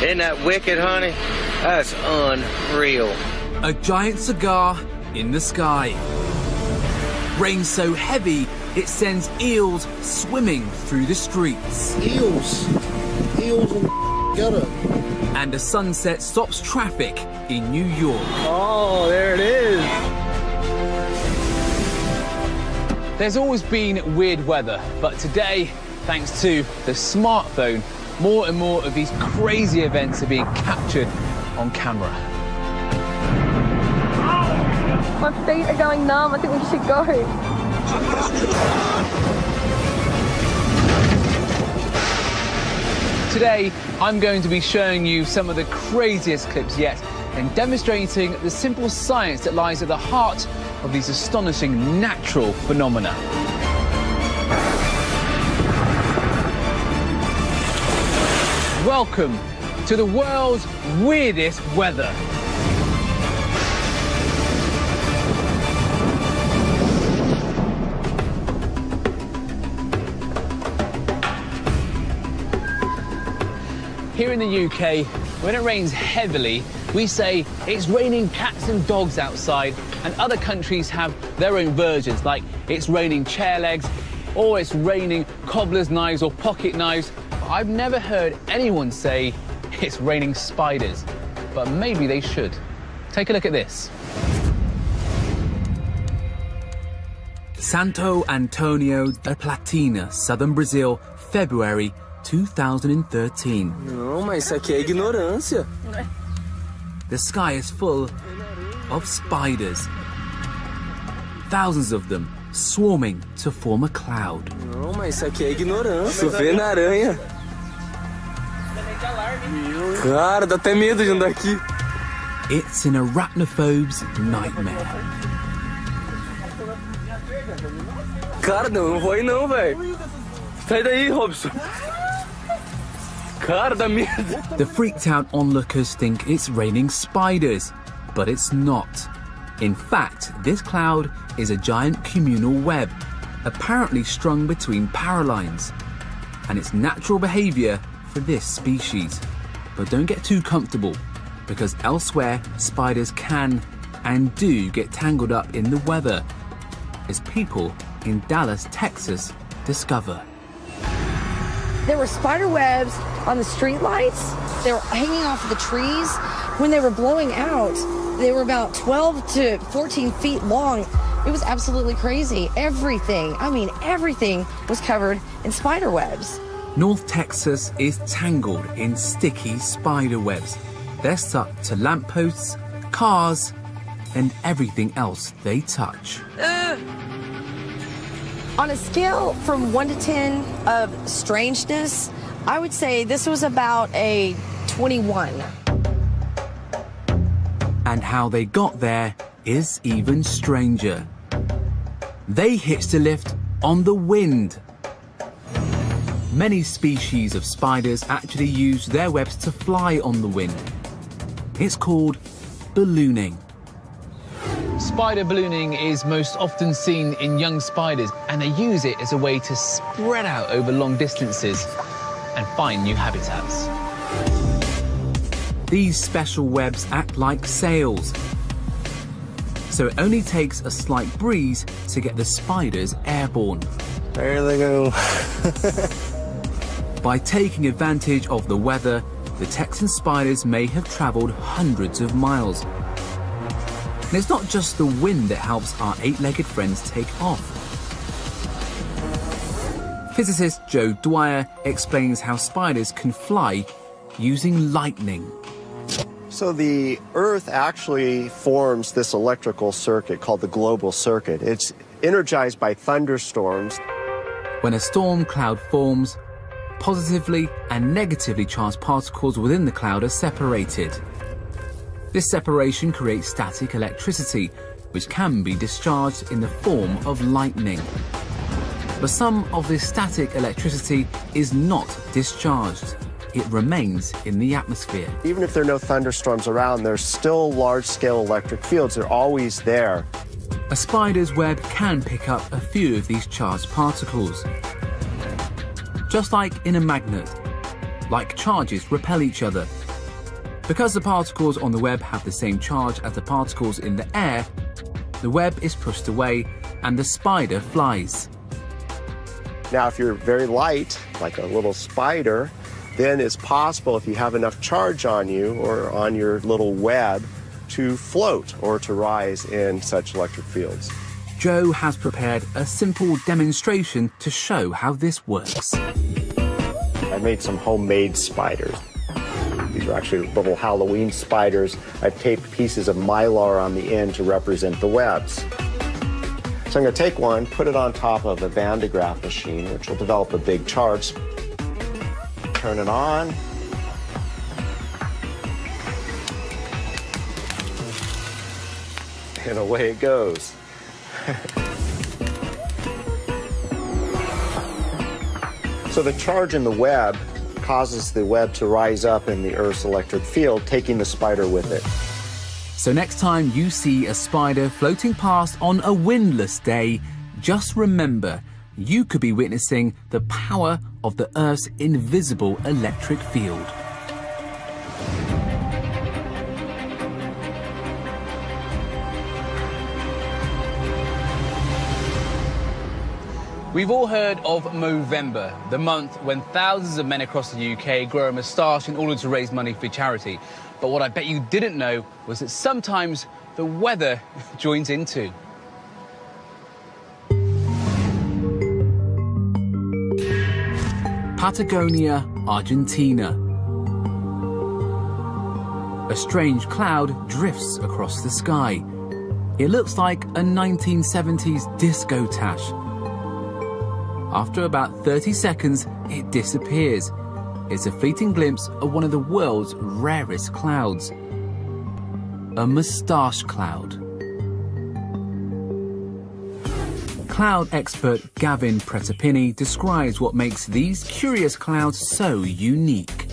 Isn't that wicked, honey? That's unreal. A giant cigar in the sky. Rain so heavy, it sends eels swimming through the streets. Eels in the gutter. And a sunset stops traffic in New York. Oh, there it is. There's always been weird weather, but today, thanks to the smartphone, more and more of these crazy events are being captured on camera. My feet are going numb. I think we should go. Today, I'm going to be showing you some of the craziest clips yet and demonstrating the simple science that lies at the heart of these astonishing natural phenomena. Welcome to the world's weirdest weather. Here in the UK, when it rains heavily, we say it's raining cats and dogs outside, and other countries have their own versions, like it's raining chair legs, or it's raining cobbler's knives or pocket knives. But I've never heard anyone say it's raining spiders, but maybe they should. Take a look at this. Santo Antonio da Platina, southern Brazil, February 2013. Não, mas isso aqui é ignorância. The sky is full of spiders. Thousands of them swarming to form a cloud. Não, mas isso aqui é ignorância. Chover na aranha. Cara, dá até medo de andar aqui. It's an arachnophobe's nightmare. Cara, não vou aí não, velho. Sai daí, Robson. Cara, dá medo. The freaked out onlookers think it's raining spiders, but it's not. In fact, this cloud is a giant communal web, apparently strung between power lines. And it's natural behaviour for this species. But don't get too comfortable, because elsewhere, spiders can and do get tangled up in the weather, as people in Dallas, Texas, discover. There were spider webs on the street lights. They were hanging off of the trees. When they were blowing out, they were about 12 to 14 feet long. It was absolutely crazy. Everything, I mean everything, was covered in spider webs. North Texas is tangled in sticky spider webs. They're stuck to lampposts, cars, and everything else they touch. On a scale from 1 to 10 of strangeness, I would say this was about a 21. And how they got there is even stranger. They hitched a lift on the wind. Many species of spiders actually use their webs to fly on the wind. It's called ballooning. Spider ballooning is most often seen in young spiders, and they use it as a way to spread out over long distances and find new habitats. These special webs act like sails, so it only takes a slight breeze to get the spiders airborne. There they go. By taking advantage of the weather, the Texan spiders may have travelled hundreds of miles. And it's not just the wind that helps our eight-legged friends take off. Physicist Joe Dwyer explains how spiders can fly using lightning. So the Earth actually forms this electrical circuit called the global circuit. It's energized by thunderstorms. When a storm cloud forms, positively and negatively charged particles within the cloud are separated. This separation creates static electricity, which can be discharged in the form of lightning. But some of this static electricity is not discharged. It remains in the atmosphere. Even if there are no thunderstorms around, there's still large-scale electric fields. They're always there. A spider's web can pick up a few of these charged particles. Just like in a magnet, like charges repel each other. Because the particles on the web have the same charge as the particles in the air, the web is pushed away and the spider flies. Now, if you're very light, like a little spider, then it's possible, if you have enough charge on you or on your little web, to float or to rise in such electric fields. Joe has prepared a simple demonstration to show how this works. I made some homemade spiders. These are actually little Halloween spiders. I've taped pieces of mylar on the end to represent the webs. So I'm going to take one, put it on top of a Van de Graaff machine, which will develop a big charge. Turn it on. And away it goes. So the charge in the web causes the web to rise up in the Earth's electric field, taking the spider with it. So next time you see a spider floating past on a windless day, just remember, you could be witnessing the power of the Earth's invisible electric field. We've all heard of Movember, the month when thousands of men across the UK grow a moustache in order to raise money for charity. But what I bet you didn't know was that sometimes the weather joins in too. Patagonia, Argentina. A strange cloud drifts across the sky. It looks like a 1970s disco tash. After about 30 seconds, it disappears. It's a fleeting glimpse of one of the world's rarest clouds. A moustache cloud. Cloud expert Gavin Pretapini describes what makes these curious clouds so unique.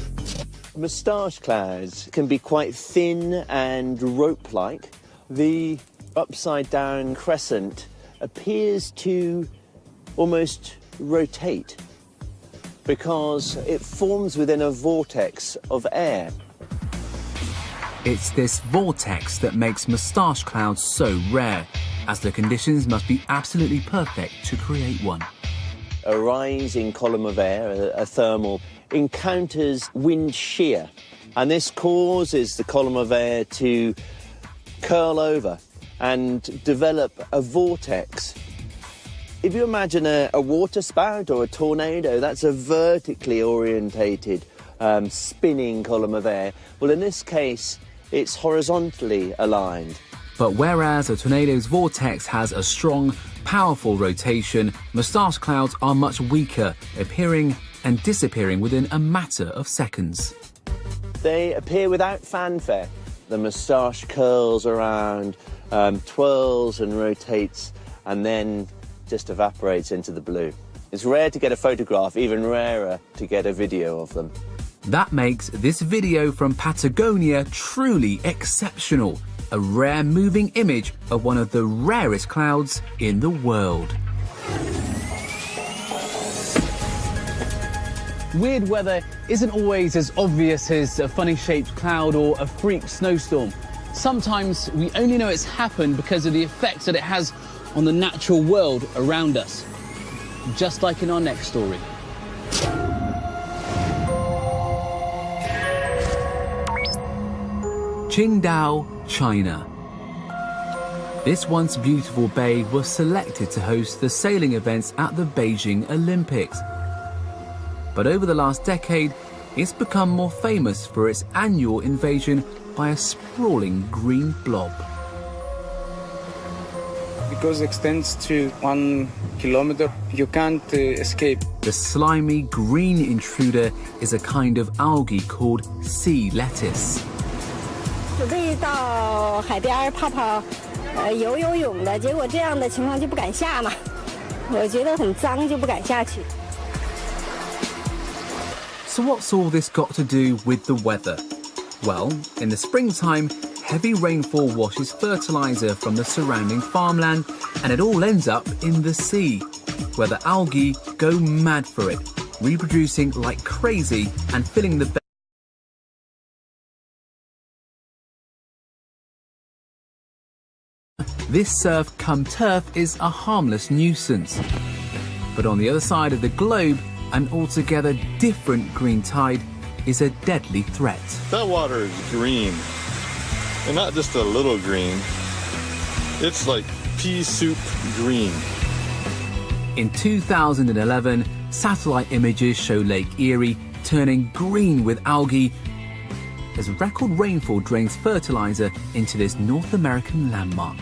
Moustache clouds can be quite thin and rope-like. The upside-down crescent appears to almost rotate because it forms within a vortex of air. It's this vortex that makes moustache clouds so rare, as the conditions must be absolutely perfect to create one. A rising column of air, a thermal, encounters wind shear, and this causes the column of air to curl over and develop a vortex. If you imagine a water spout or a tornado, that's a vertically orientated spinning column of air. Well, in this case, it's horizontally aligned. But whereas a tornado's vortex has a strong, powerful rotation, moustache clouds are much weaker, appearing and disappearing within a matter of seconds. They appear without fanfare. The moustache curls around, twirls and rotates, and then just evaporates into the blue. It's rare to get a photograph, even rarer to get a video of them. That makes this video from Patagonia truly exceptional. A rare moving image of one of the rarest clouds in the world. Weird weather isn't always as obvious as a funny-shaped cloud or a freak snowstorm. Sometimes we only know it's happened because of the effects that it has on the natural world around us. Just like in our next story. Qingdao, China. This once beautiful bay was selected to host the sailing events at the Beijing Olympics. But over the last decade, it's become more famous for its annual invasion by a sprawling green blob. Because it extends to 1 kilometer, you can't escape. The slimy green intruder is a kind of algae called sea lettuce. 准备到海边泡泡游泳的，结果这样的情况就不敢下嘛。我觉得很脏，就不敢下去。 So what's all this got to do with the weather? Well, in the springtime, heavy rainfall washes fertilizer from the surrounding farmland, and it all ends up in the sea, where the algae go mad for it, reproducing like crazy and filling the This surf cum turf is a harmless nuisance. But on the other side of the globe, an altogether different green tide is a deadly threat. That water is green, and not just a little green. It's like pea soup green. In 2011, satellite images show Lake Erie turning green with algae as record rainfall drains fertilizer into this North American landmark.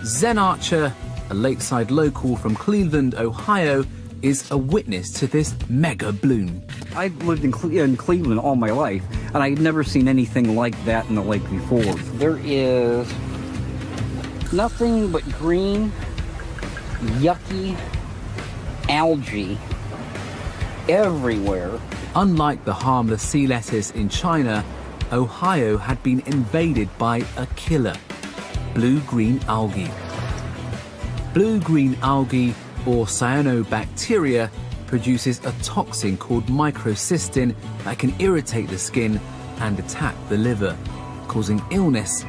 Zen Archer, a lakeside local from Cleveland, Ohio, is a witness to this mega bloom. I've lived in Cleveland all my life, and I've never seen anything like that in the lake before. There is nothing but green, yucky algae everywhere. Unlike the harmless sea lettuce in China, Ohio had been invaded by a killer, blue-green algae. Blue-green algae, or cyanobacteria, produces a toxin called microcystin that can irritate the skin and attack the liver, causing illness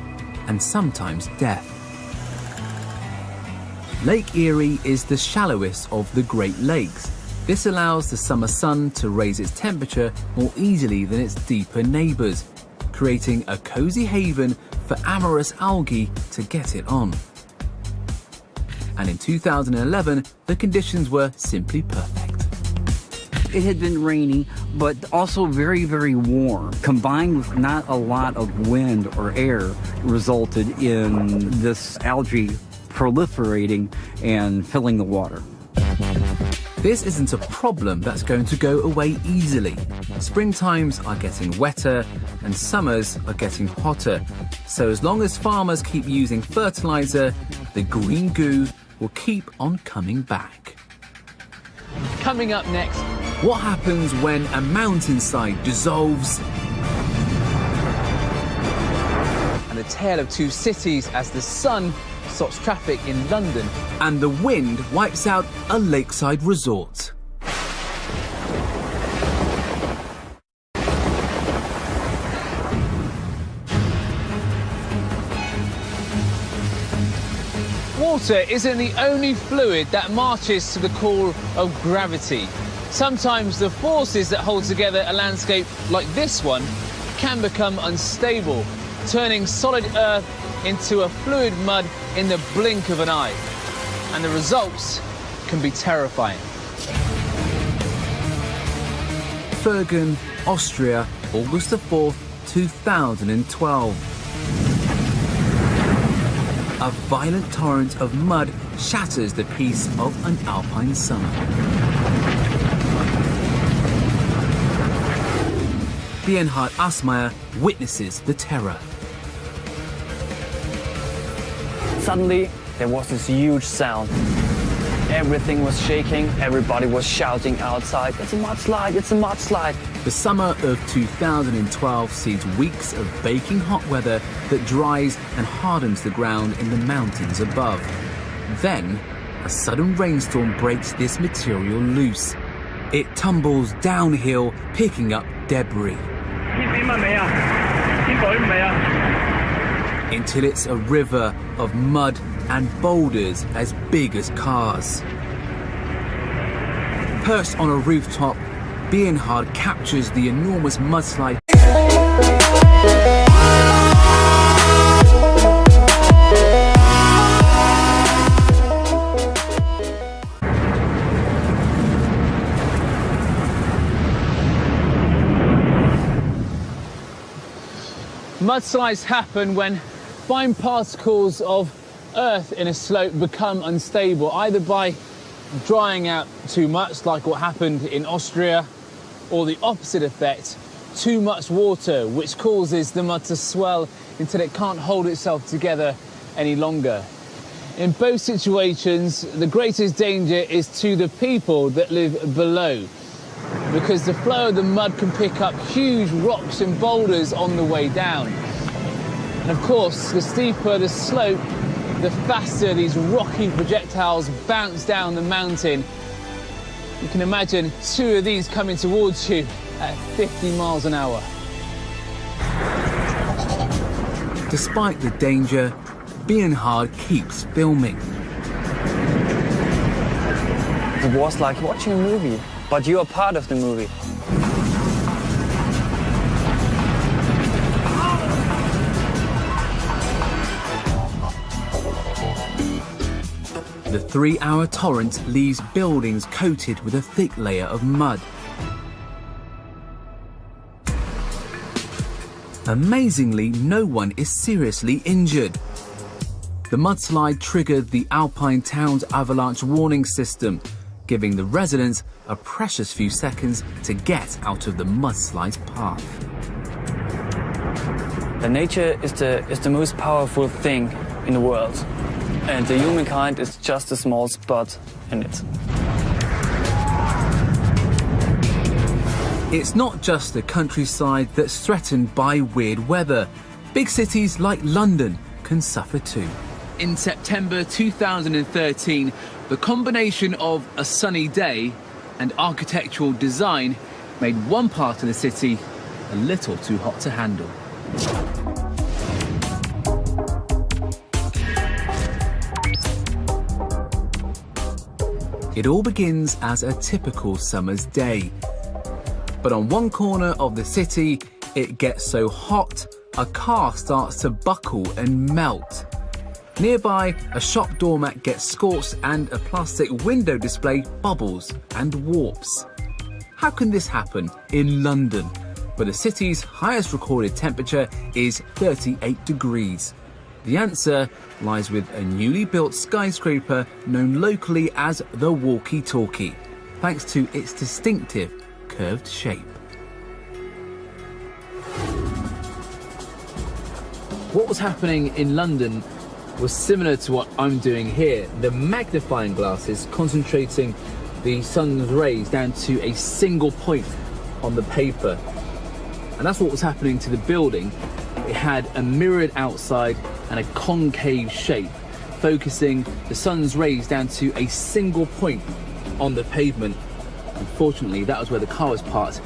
and sometimes death. Lake Erie is the shallowest of the Great Lakes. This allows the summer sun to raise its temperature more easily than its deeper neighbours, creating a cosy haven for amorous algae to get it on. And in 2011, the conditions were simply perfect. It had been rainy, but also very, very warm. Combined with not a lot of wind or air, resulted in this algae proliferating and filling the water. This isn't a problem that's going to go away easily. Springtimes are getting wetter and summers are getting hotter. So as long as farmers keep using fertilizer, the green goo will keep on coming back. Coming up next, what happens when a mountainside dissolves? And the tale of two cities as the sun stops traffic in London. And the wind wipes out a lakeside resort. Water isn't the only fluid that marches to the call of gravity. Sometimes the forces that hold together a landscape like this one can become unstable, turning solid earth into a fluid mud in the blink of an eye. And the results can be terrifying. Fergen, Austria, August the 4th, 2012. A violent torrent of mud shatters the peace of an alpine summer. Bernhard Asmeyer witnesses the terror. Suddenly, there was this huge sound. Everything was shaking, everybody was shouting outside, "It's a mudslide, it's a mudslide." The summer of 2012 sees weeks of baking hot weather that dries and hardens the ground in the mountains above. Then, a sudden rainstorm breaks this material loose. It tumbles downhill, picking up debris. Until it's a river of mud and boulders as big as cars. Perched on a rooftop, Bernhard captures the enormous mudslide. Mudslides happen when fine particles of earth in a slope become unstable, either by drying out too much, like what happened in Austria, or the opposite effect, too much water, which causes the mud to swell until it can't hold itself together any longer. In both situations, the greatest danger is to the people that live below, because the flow of the mud can pick up huge rocks and boulders on the way down. And of course, the steeper the slope, the faster these rocky projectiles bounce down the mountain, You can imagine 2 of these coming towards you at 50 miles an hour. Despite the danger, Bernhard keeps filming. It was like watching a movie, but you are part of the movie. The 3-hour torrent leaves buildings coated with a thick layer of mud. Amazingly, no one is seriously injured. The mudslide triggered the Alpine town's avalanche warning system, giving the residents a precious few seconds to get out of the mudslide's path. The nature is the most powerful thing in the world, and the humankind is just a small spot in it. It's not just the countryside that's threatened by weird weather. Big cities like London can suffer too. In September 2013, the combination of a sunny day and architectural design made one part of the city a little too hot to handle. It all begins as a typical summer's day. But on one corner of the city, it gets so hot, a car starts to buckle and melt. Nearby, a shop doormat gets scorched and a plastic window display bubbles and warps. How can this happen in London, where the city's highest recorded temperature is 38 degrees? The answer lies with a newly built skyscraper known locally as the Walkie-Talkie, thanks to its distinctive curved shape. What was happening in London was similar to what I'm doing here. The magnifying glasses concentrating the sun's rays down to a single point on the paper. And that's what was happening to the building. It had a mirrored outside and a concave shape, focusing the sun's rays down to a single point on the pavement. Unfortunately, that was where the car was parked.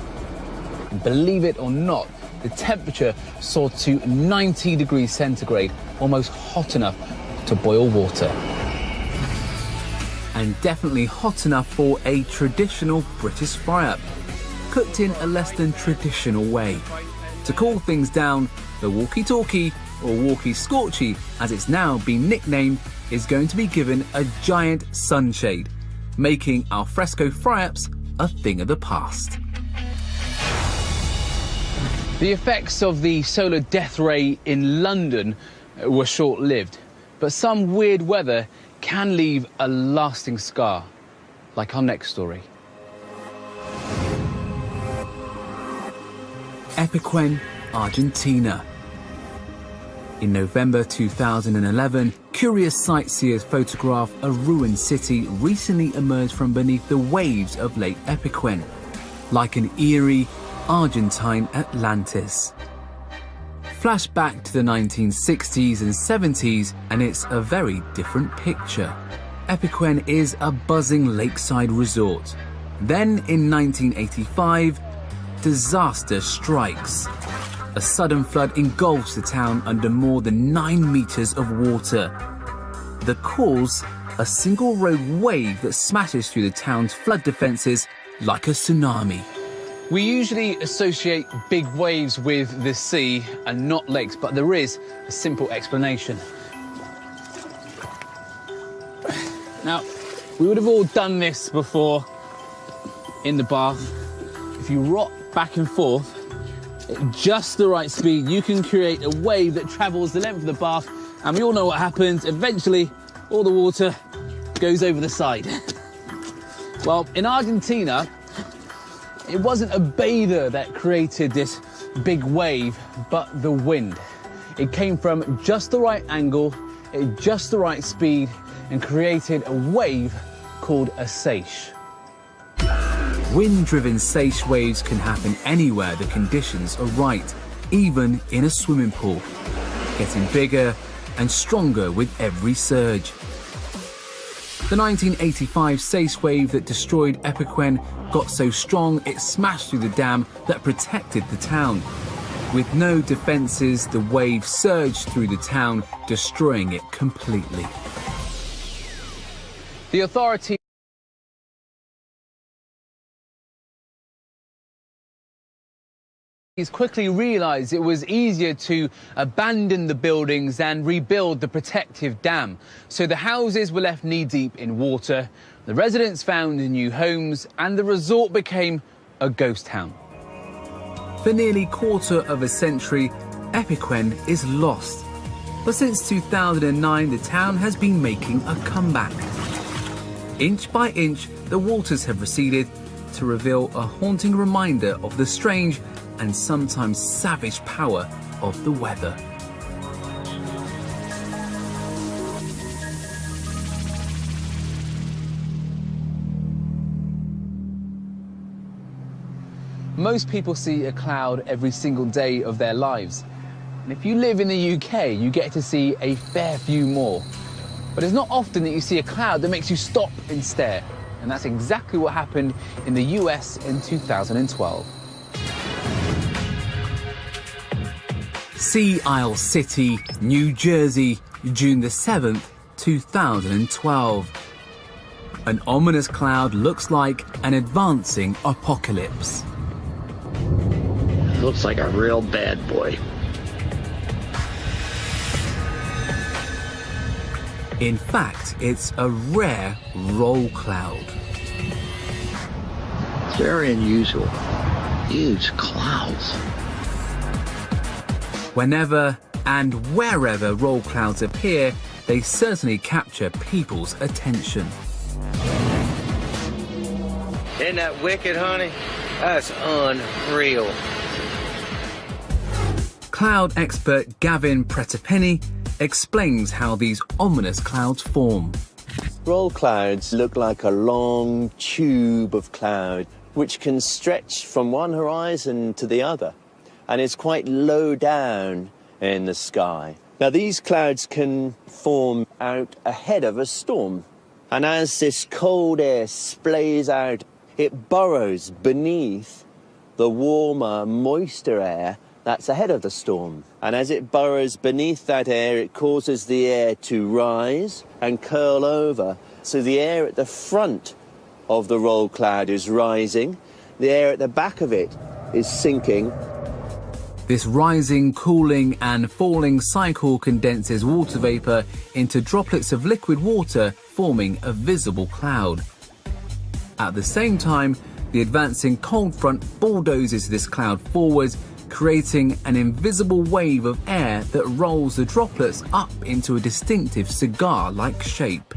And believe it or not, the temperature soared to 90 degrees centigrade, almost hot enough to boil water. And definitely hot enough for a traditional British fry-up, cooked in a less than traditional way. To cool things down, the Walkie-Talkie, or Walkie-Scorchy as it's now been nicknamed, is going to be given a giant sunshade, making al fresco fry-ups a thing of the past. The effects of the solar death ray in London were short-lived, but some weird weather can leave a lasting scar, like our next story. Epiquen, Argentina. In November 2011, curious sightseers photographed a ruined city recently emerged from beneath the waves of Lake Epiquen, like an eerie, Argentine Atlantis. Flash back to the 1960s and 70s and it's a very different picture. Epiquen is a buzzing lakeside resort. Then in 1985, disaster strikes. A sudden flood engulfs the town under more than 9 meters of water. The cause? A single rogue wave that smashes through the town's flood defences like a tsunami. We usually associate big waves with the sea and not lakes, but there is a simple explanation. Now, we would have all done this before in the bath. If you rock back and forth at just the right speed, you can create a wave that travels the length of the bath, and we all know what happens. Eventually, all the water goes over the side. Well, in Argentina, it wasn't a bather that created this big wave, but the wind. It came from just the right angle, at just the right speed, and created a wave called a seiche. Wind-driven seiche waves can happen anywhere the conditions are right, even in a swimming pool, getting bigger and stronger with every surge. The 1985 Sace wave that destroyed Epiquen got so strong it smashed through the dam that protected the town. With no defences, the wave surged through the town, destroying it completely. The authorities quickly realised it was easier to abandon the buildings than rebuild the protective dam. So the houses were left knee-deep in water, the residents found new homes, and the resort became a ghost town. For nearly a quarter of a century, Epiquen is lost. But since 2009, the town has been making a comeback. Inch by inch, the waters have receded to reveal a haunting reminder of the strange and sometimes savage power of the weather. Most people see a cloud every single day of their lives. And if you live in the UK, you get to see a fair few more. But it's not often that you see a cloud that makes you stop and stare. And that's exactly what happened in the US in 2012. Sea Isle City, New Jersey, June the 7th, 2012. An ominous cloud looks like an advancing apocalypse. Looks like a real bad boy. In fact, it's a rare roll cloud. It's very unusual. Huge clouds. Whenever and wherever roll clouds appear, they certainly capture people's attention. Isn't that wicked, honey? That's unreal. Cloud expert Gavin Pretepenny explains how these ominous clouds form. Roll clouds look like a long tube of cloud which can stretch from one horizon to the other, and it's quite low down in the sky. Now these clouds can form out ahead of a storm, and as this cold air splays out, it burrows beneath the warmer, moister air that's ahead of the storm. And as it burrows beneath that air, it causes the air to rise and curl over. So the air at the front of the roll cloud is rising, the air at the back of it is sinking. This rising, cooling and falling cycle condenses water vapour into droplets of liquid water, forming a visible cloud. At the same time, the advancing cold front bulldozes this cloud forwards, creating an invisible wave of air that rolls the droplets up into a distinctive cigar-like shape.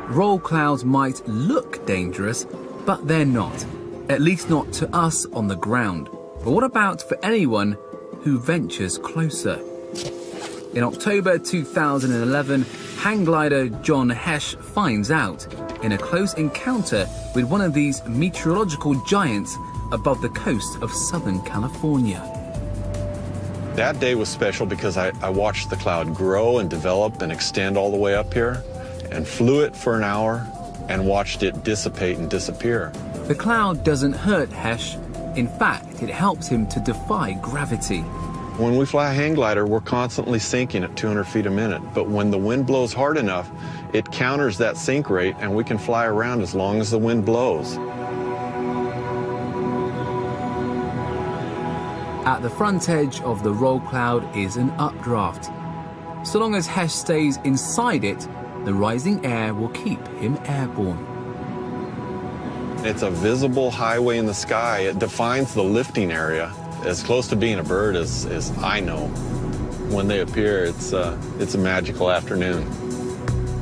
Roll clouds might look dangerous, but they're not, at least not to us on the ground. But what about for anyone who ventures closer? In October 2011, hang glider John Hesh finds out in a close encounter with one of these meteorological giants above the coast of Southern California. That day was special because I watched the cloud grow and develop and extend all the way up here, and flew it for an hour and watched it dissipate and disappear. The cloud doesn't hurt Hesh. In fact, it helps him to defy gravity. When we fly a hang glider, we're constantly sinking at 200 feet a minute, but when the wind blows hard enough, it counters that sink rate and we can fly around as long as the wind blows. At the front edge of the roll cloud is an updraft. So long as Hesh stays inside it, the rising air will keep him airborne. It's a visible highway in the sky. It defines the lifting area. As close to being a bird as I know. When they appear, it's a magical afternoon.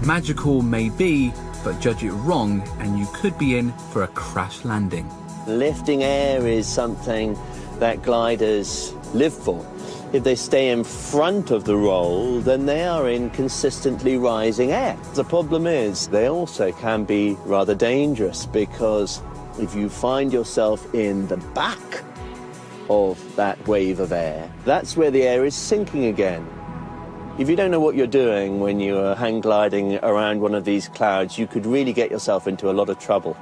Magical may be, but judge it wrong and you could be in for a crash landing. Lifting air is something that gliders live for. If they stay in front of the roll, then they are in consistently rising air. The problem is they also can be rather dangerous, because if you find yourself in the back of that wave of air, that's where the air is sinking again. If you don't know what you're doing when you're hang gliding around one of these clouds, you could really get yourself into a lot of trouble.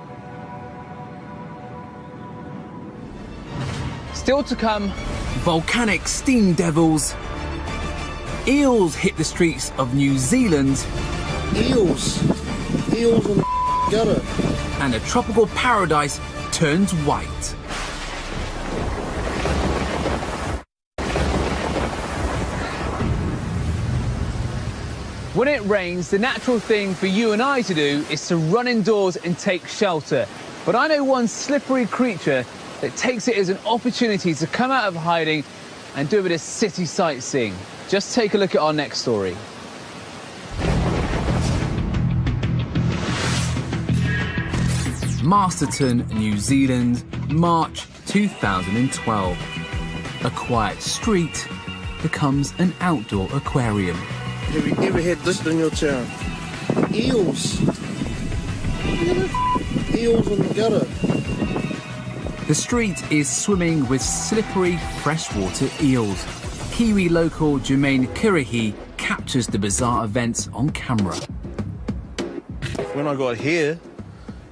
Still to come, volcanic steam devils. Eels hit the streets of New Zealand. Eels in the gutter. And a tropical paradise turns white. When it rains, the natural thing for you and I to do is to run indoors and take shelter. But I know one slippery creature that takes it as an opportunity to come out of hiding and do a bit of city sightseeing. Just take a look at our next story. Masterton, New Zealand, March 2012. A quiet street becomes an outdoor aquarium. Have you ever had this in your town? Eels. Eels in the gutter. The street is swimming with slippery freshwater eels. Kiwi local Jermaine Kirihi captures the bizarre events on camera. When I got here,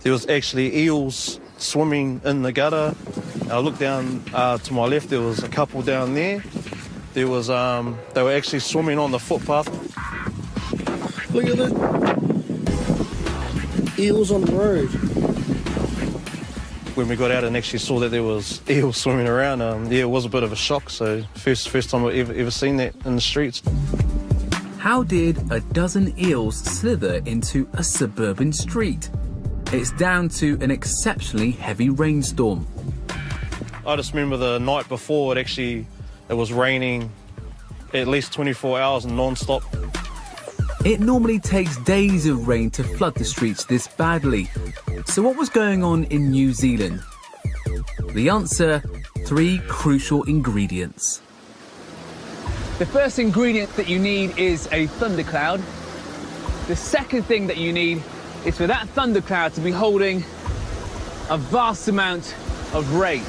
there was actually eels swimming in the gutter. I looked down to my left, there was a couple down there. There was, they were actually swimming on the footpath. Look at that. Eels on the road. When we got out and actually saw that there was eels swimming around, yeah, it was a bit of a shock. So first time I've ever seen that in the streets. How did a dozen eels slither into a suburban street? It's down to an exceptionally heavy rainstorm. I just remember the night before it was raining at least 24 hours non-stop. It normally takes days of rain to flood the streets this badly. So what was going on in New Zealand? The answer, 3 crucial ingredients. The first ingredient that you need is a thundercloud. The second thing that you need is for that thundercloud to be holding a vast amount of rain.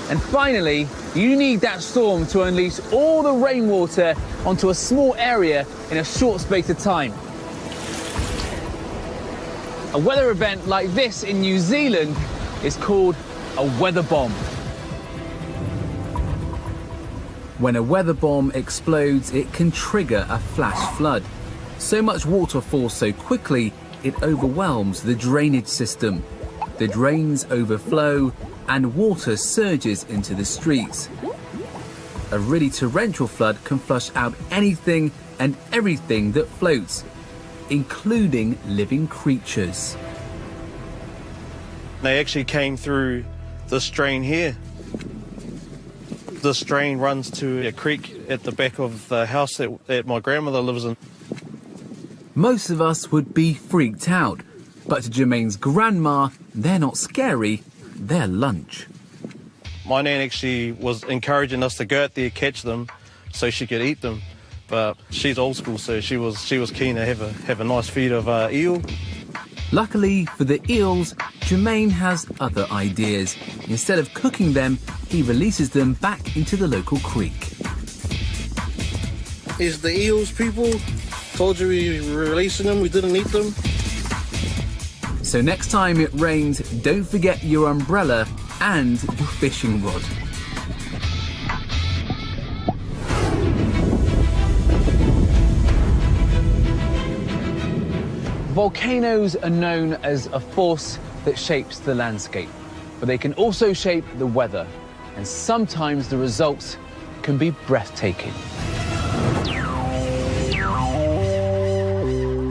And finally, you need that storm to unleash all the rainwater onto a small area in a short space of time. A weather event like this in New Zealand is called a weather bomb. When a weather bomb explodes, it can trigger a flash flood. So much water falls so quickly, it overwhelms the drainage system. The drains overflow and water surges into the streets. A really torrential flood can flush out anything and everything that floats, including living creatures. They actually came through this drain here. This drain runs to a creek at the back of the house that my grandmother lives in. Most of us would be freaked out, but to Jermaine's grandma, they're not scary, they're lunch. My nan actually was encouraging us to go out there, catch them, so she could eat them. But she's old school, so she was keen to have a nice feed of eel. Luckily for the eels, Jermaine has other ideas. Instead of cooking them, he releases them back into the local creek. Is the eels, people? Told you we were releasing them, we didn't eat them. So next time it rains, don't forget your umbrella and your fishing rod. Volcanoes are known as a force that shapes the landscape, but they can also shape the weather, and sometimes the results can be breathtaking.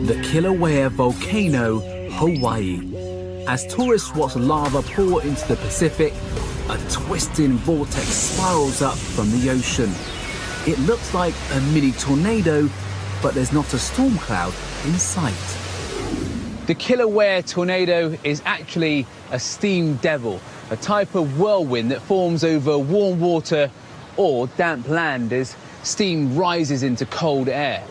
The Kilauea volcano, Hawaii. As tourists watch lava pour into the Pacific, a twisting vortex spirals up from the ocean. It looks like a mini tornado, but there's not a storm cloud in sight. The Kilauea tornado is actually a steam devil, a type of whirlwind that forms over warm water or damp land as steam rises into cold air.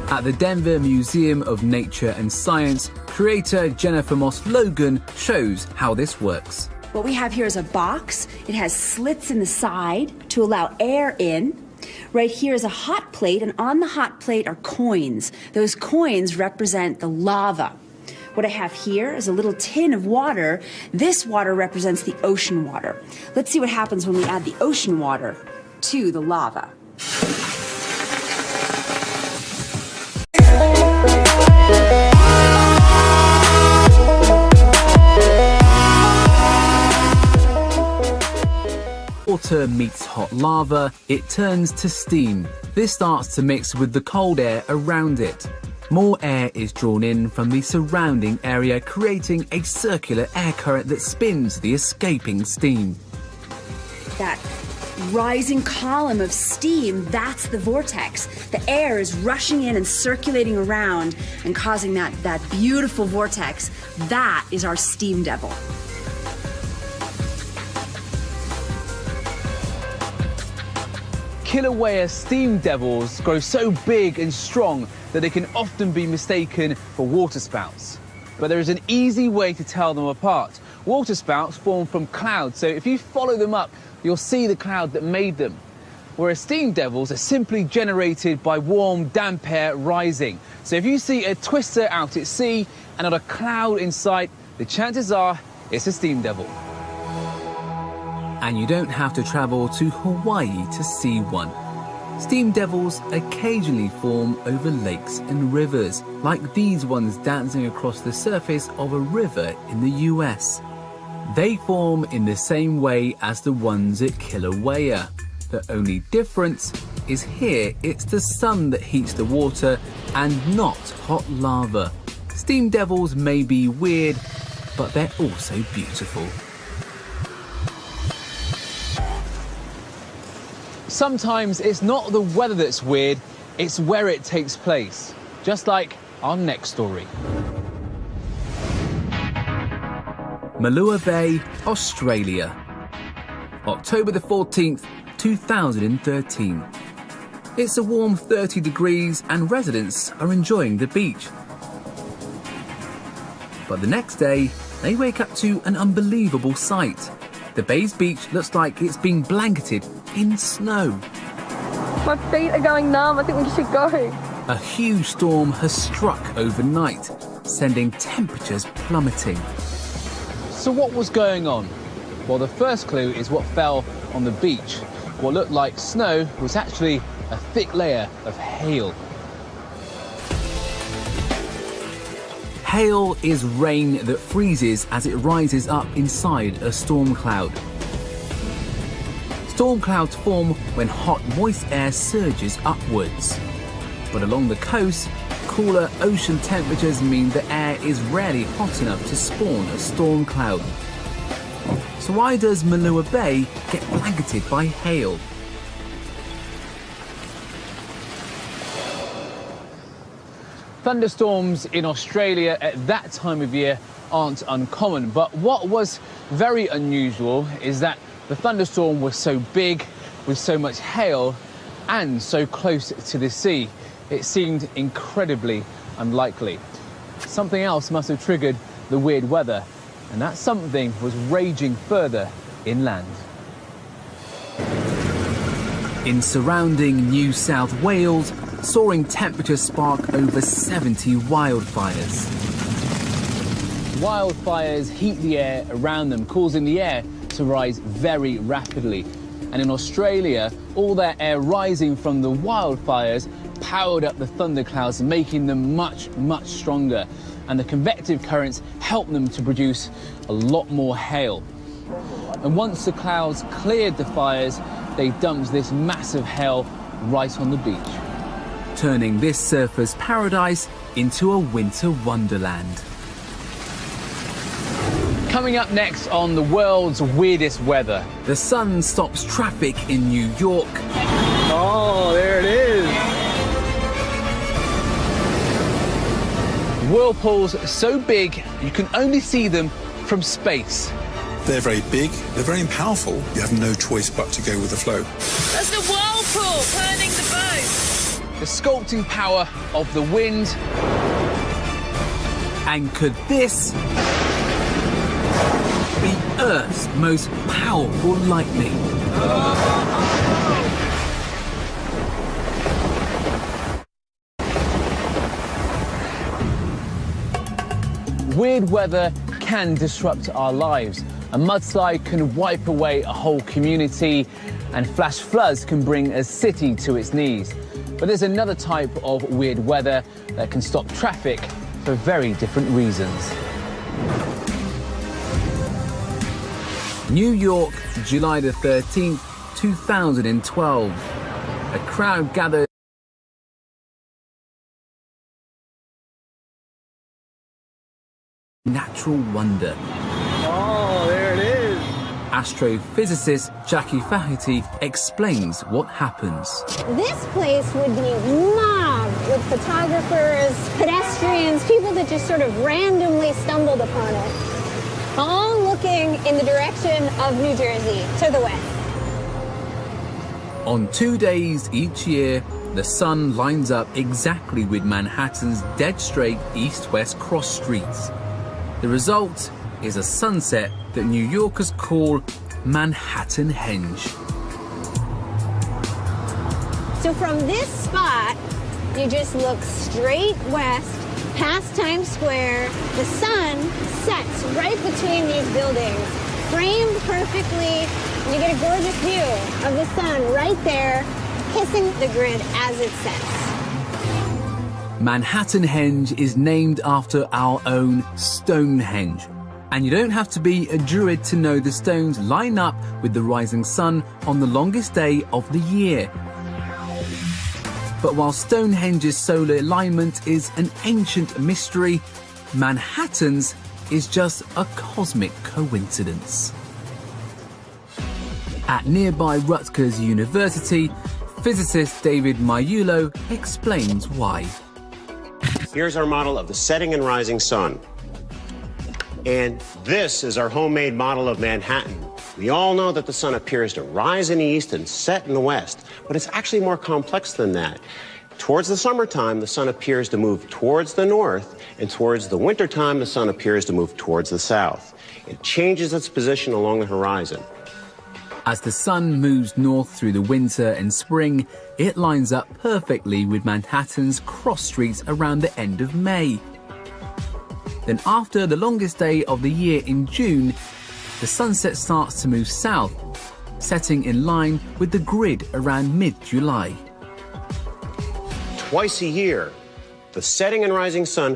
At the Denver Museum of Nature and Science, creator Jennifer Moss Logan shows how this works. What we have here is a box. It has slits in the side to allow air in. Right here is a hot plate, and on the hot plate are coins. Those coins represent the lava. What I have here is a little tin of water. This water represents the ocean water. Let's see what happens when we add the ocean water to the lava. Water meets hot lava, it turns to steam. This starts to mix with the cold air around it. More air is drawn in from the surrounding area, creating a circular air current that spins the escaping steam. That rising column of steam, that's the vortex. The air is rushing in and circulating around and causing that beautiful vortex. That is our steam devil. Kilauea steam devils grow so big and strong that they can often be mistaken for waterspouts. But there is an easy way to tell them apart. Waterspouts form from clouds, so if you follow them up, you'll see the cloud that made them. Whereas steam devils are simply generated by warm, damp air rising. So if you see a twister out at sea and not a cloud in sight, the chances are it's a steam devil. And you don't have to travel to Hawaii to see one. Steam devils occasionally form over lakes and rivers, like these ones dancing across the surface of a river in the US. They form in the same way as the ones at Kilauea. The only difference is here it's the sun that heats the water and not hot lava. Steam devils may be weird, but they're also beautiful. Sometimes it's not the weather that's weird, it's where it takes place. Just like our next story. Malua Bay, Australia. October the 14th, 2013. It's a warm 30 degrees and residents are enjoying the beach. But the next day, they wake up to an unbelievable sight. The bay's beach looks like it's been blanketed in snow. My feet are going numb, I think we should go. A huge storm has struck overnight, sending temperatures plummeting. So what was going on? Well, the first clue is what fell on the beach. What looked like snow was actually a thick layer of hail. Hail is rain that freezes as it rises up inside a storm cloud. Storm clouds form when hot, moist air surges upwards. But along the coast, cooler ocean temperatures mean the air is rarely hot enough to spawn a storm cloud. So why does Malua Bay get blanketed by hail? Thunderstorms in Australia at that time of year aren't uncommon, but what was very unusual is that the thunderstorm was so big, with so much hail, and so close to the sea. It seemed incredibly unlikely. Something else must have triggered the weird weather, and that something was raging further inland. In surrounding New South Wales, soaring temperatures spark over 70 wildfires. Wildfires heat the air around them, causing the air to rise very rapidly. And in Australia, all that air rising from the wildfires powered up the thunderclouds, making them much, much stronger. And the convective currents helped them to produce a lot more hail. And once the clouds cleared the fires, they dumped this massive hail right on the beach, turning this surfer's paradise into a winter wonderland. Coming up next on the world's weirdest weather. The sun stops traffic in New York. Oh, there it is. Whirlpools so big you can only see them from space. They're very big, they're very powerful. You have no choice but to go with the flow. That's the whirlpool turning the boat. The sculpting power of the wind. And could this be Earth's most powerful lightning? weird weather can disrupt our lives. A mudslide can wipe away a whole community, and flash floods can bring a city to its knees. But there's another type of weird weather that can stop traffic for very different reasons. New York, July the 13th, 2012. A crowd gathered. Natural wonder. Oh, there it is. Astrophysicist Jackie Fahety explains what happens. This place would be mobbed with photographers, pedestrians, people that just sort of randomly stumbled upon it, all looking in the direction of New Jersey, to the west. On 2 days each year, the sun lines up exactly with Manhattan's dead straight east-west cross streets. The result is a sunset that New Yorkers call Manhattan Henge. So from this spot, you just look straight west, past Times Square. The sun sets right between these buildings, framed perfectly. You get a gorgeous view of the sun right there, kissing the grid as it sets. Manhattan Henge is named after our own Stonehenge. And you don't have to be a druid to know the stones line up with the rising sun on the longest day of the year. But while Stonehenge's solar alignment is an ancient mystery, Manhattan's is just a cosmic coincidence. At nearby Rutgers University, physicist David Maiulo explains why. Here's our model of the setting and rising sun. And this is our homemade model of Manhattan. We all know that the sun appears to rise in the east and set in the west, but it's actually more complex than that. Towards the summertime, the sun appears to move towards the north, and towards the wintertime, the sun appears to move towards the south. It changes its position along the horizon. As the sun moves north through the winter and spring, it lines up perfectly with Manhattan's cross streets around the end of May. Then after the longest day of the year in June, the sunset starts to move south, setting in line with the grid around mid-July. Twice a year, the setting and rising sun